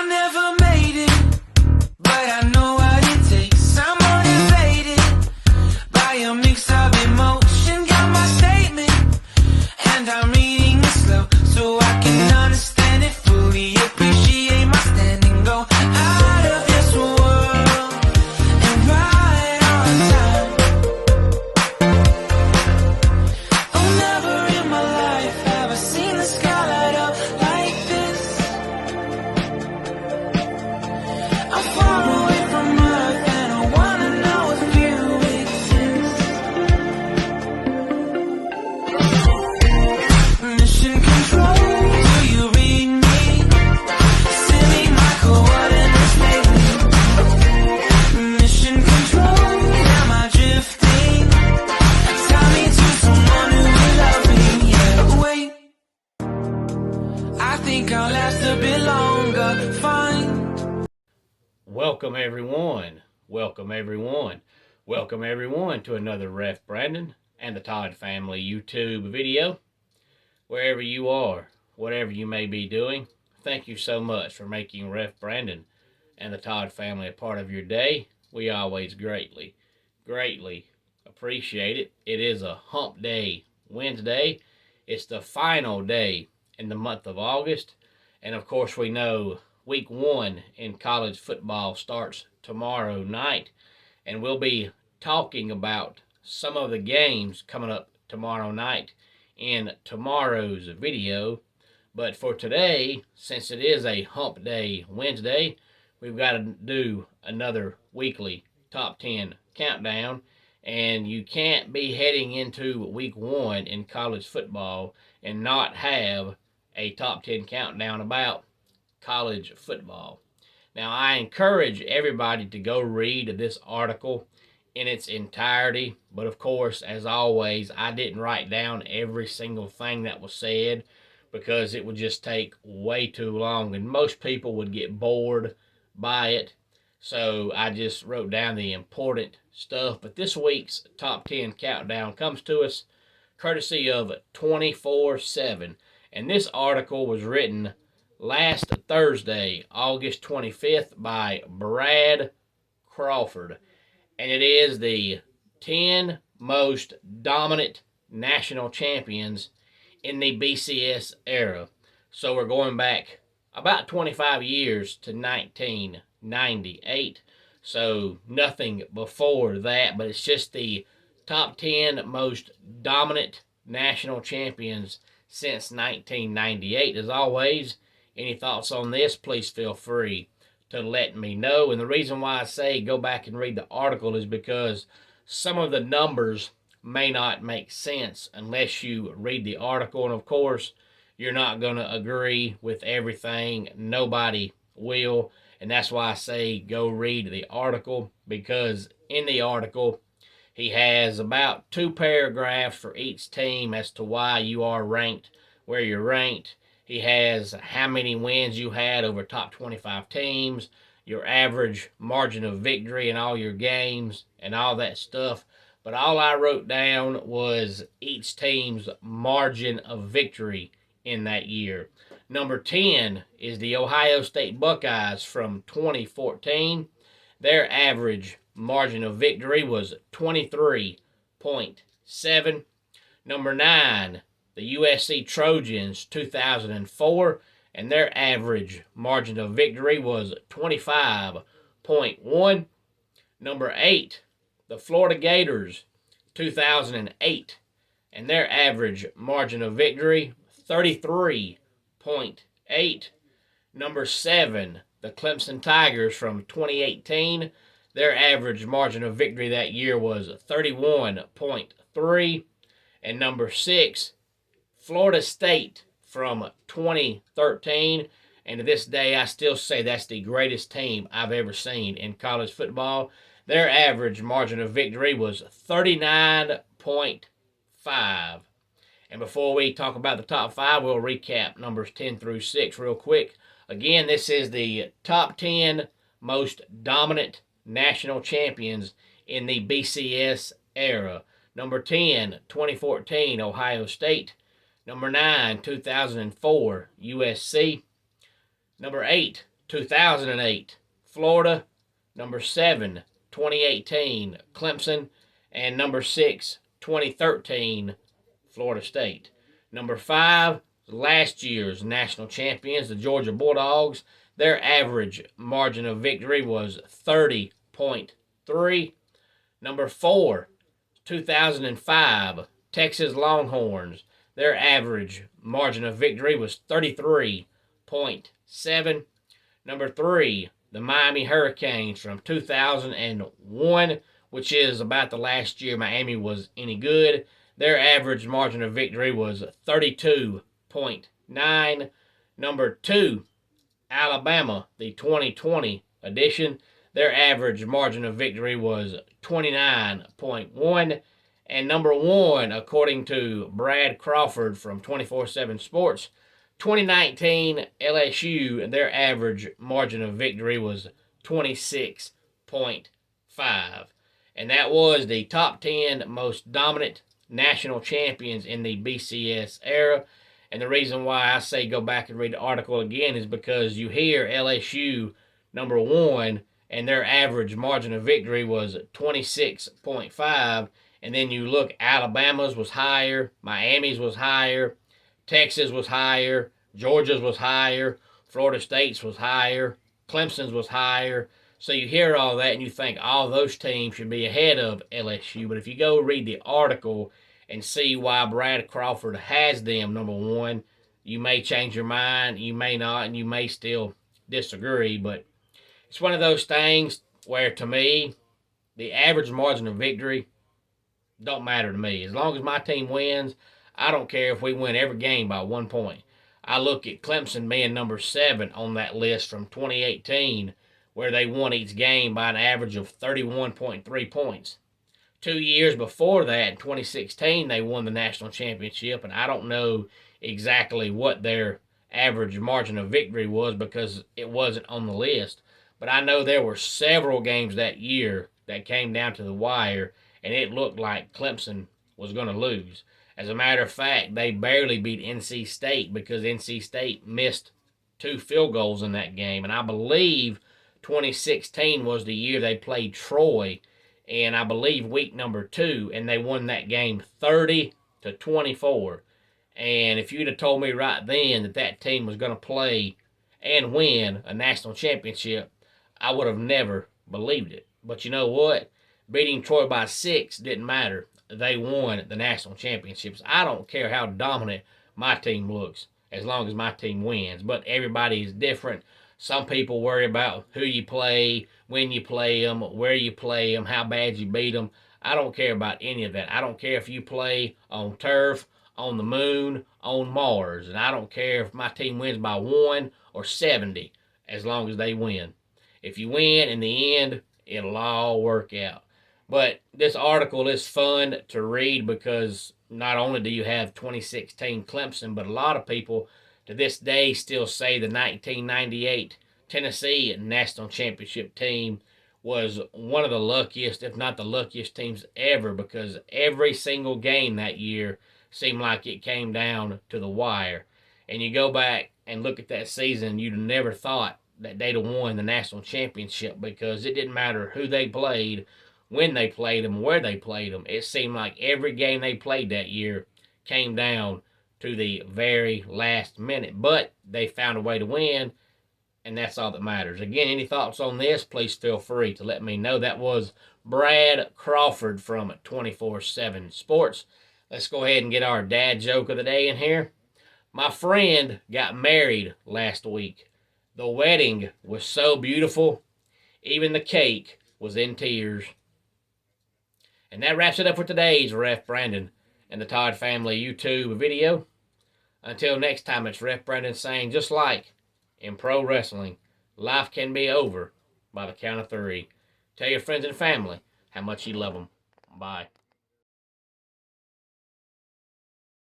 never made it, but I know what it takes. I'm motivated by a mix of emotion. Got my statement, and I'm reading it slow so I can understand it fully. Appreciate my standing, go out of this world and right on time. Oh, never in my life have I seen the sky light up like this. I'm far away from Earth and I wanna know if you exist. Mission control, do you read me? Send me my coordinates lately. Mission control, am I drifting? Tie me to someone who will love me, yeah. Wait, I think I'll last a bit longer. Fine. Welcome everyone. Welcome everyone. Welcome everyone to another Ref Brandon and the Todd Family YouTube video. Wherever you are, whatever you may be doing, thank you so much for making Ref Brandon and the Todd Family a part of your day. We always greatly appreciate it. It is a hump day Wednesday. It's the final day in the month of August. And of course we know week 1 in college football starts tomorrow night. And we'll be talking about some of the games coming up tomorrow night in tomorrow's video. But for today, since it is a hump day Wednesday, we've got to do another weekly top 10 countdown. And you can't be heading into week 1 in college football and not have a top 10 countdown about college football. Now, I encourage everybody to go read this article in its entirety, but of course, as always, I didn't write down every single thing that was said because it would just take way too long and most people would get bored by it. So I just wrote down the important stuff. But this week's top 10 countdown comes to us courtesy of 24/7. And this article was written last Thursday, August 25th, by Brad Crawford. And it is the 10 most dominant national champions in the BCS era. So we're going back about 25 years to 1998. So nothing before that, but it's just the top 10 most dominant national champions since 1998. As always, any thoughts on this, please feel free to let me know. And the reason why I say go back and read the article is because some of the numbers may not make sense unless you read the article. And of course, you're not going to agree with everything. Nobody will. And that's why I say go read the article, because in the article, he has about 2 paragraphs for each team as to why you are ranked where you're ranked. He has how many wins you had over top 25 teams, your average margin of victory in all your games, and all that stuff. But all I wrote down was each team's margin of victory in that year. Number 10 is the Ohio State Buckeyes from 2014. Their average margin of victory was 23.7. Number 9, the USC Trojans 2004, and their average margin of victory was 25.1. Number 8, the Florida Gators 2008, and their average margin of victory 33.8. Number 7, the Clemson Tigers from 2018. Their average margin of victory that year was 31.3. And number 6, Florida State from 2013. And to this day, I still say that's the greatest team I've ever seen in college football. Their average margin of victory was 39.5. And before we talk about the top 5, we'll recap numbers 10 through 6 real quick. Again, this is the top 10 most dominant national champions in the BCS era. Number 10, 2014, Ohio State. Number 9, 2004, USC. Number 8, 2008, Florida. Number 7, 2018, Clemson. And number 6, 2013, Florida State. Number 5, last year's national champions, the Georgia Bulldogs. Their average margin of victory was 30.3. Number 4, 2005, Texas Longhorns. Their average margin of victory was 33.7. Number 3, the Miami Hurricanes from 2001, which is about the last year Miami was any good. Their average margin of victory was 32.9. Number 2, Alabama, the 2020 edition. Their average margin of victory was 29.1. And number 1, according to Brad Crawford from 24/7 Sports, 2019 LSU, their average margin of victory was 26.5. And that was the top 10 most dominant national champions in the BCS era. And the reason why I say go back and read the article again is because you hear LSU number 1 and their average margin of victory was 26.5. And then you look, Alabama's was higher, Miami's was higher, Texas was higher, Georgia's was higher, Florida State's was higher, Clemson's was higher. So you hear all that and you think all those teams should be ahead of LSU. But if you go read the article and see why Brad Crawford has them number 1, you may change your mind, you may not, and you may still disagree. But it's one of those things where, to me, the average margin of victory don't matter to me. As long as my team wins, I don't care if we win every game by 1 point. I look at Clemson being number 7 on that list from 2018, where they won each game by an average of 31.3 points. 2 years before that, in 2016, they won the national championship, and I don't know exactly what their average margin of victory was because it wasn't on the list. But I know there were several games that year that came down to the wire, and it looked like Clemson was going to lose. As a matter of fact, they barely beat NC State because NC State missed 2 field goals in that game. And I believe 2016 was the year they played Troy, and I believe week number 2, and they won that game 30-24. And if you'd have told me right then that that team was going to play and win a national championship, I would have never believed it. But you know what? Beating Troy by 6 didn't matter. They won the national championships. I don't care how dominant my team looks as long as my team wins. But everybody is different. Some people worry about who you play, when you play them, where you play them, how bad you beat them. I don't care about any of that. I don't care if you play on turf, on the moon, on Mars. And I don't care if my team wins by 1 or 70 as long as they win. If you win, in the end, it'll all work out. But this article is fun to read because not only do you have 2016 Clemson, but a lot of people to this day still say the 1998 Tennessee National Championship team was one of the luckiest, if not the luckiest teams ever, because every single game that year seemed like it came down to the wire. And you go back and look at that season, you'd have never thought that they'd have won the national championship because it didn't matter who they played, when they played them, where they played them. It seemed like every game they played that year came down to the very last minute. But they found a way to win, and that's all that matters. Again, any thoughts on this, please feel free to let me know. That was Brad Crawford from 24/7 Sports. Let's go ahead and get our dad joke of the day in here. My friend got married last week. The wedding was so beautiful, even the cake was in tears. And that wraps it up for today's Ref Brandon and the Todd Family YouTube video. Until next time, it's Ref Brandon saying, just like in pro wrestling, life can be over by the count of 3. Tell your friends and family how much you love them. Bye.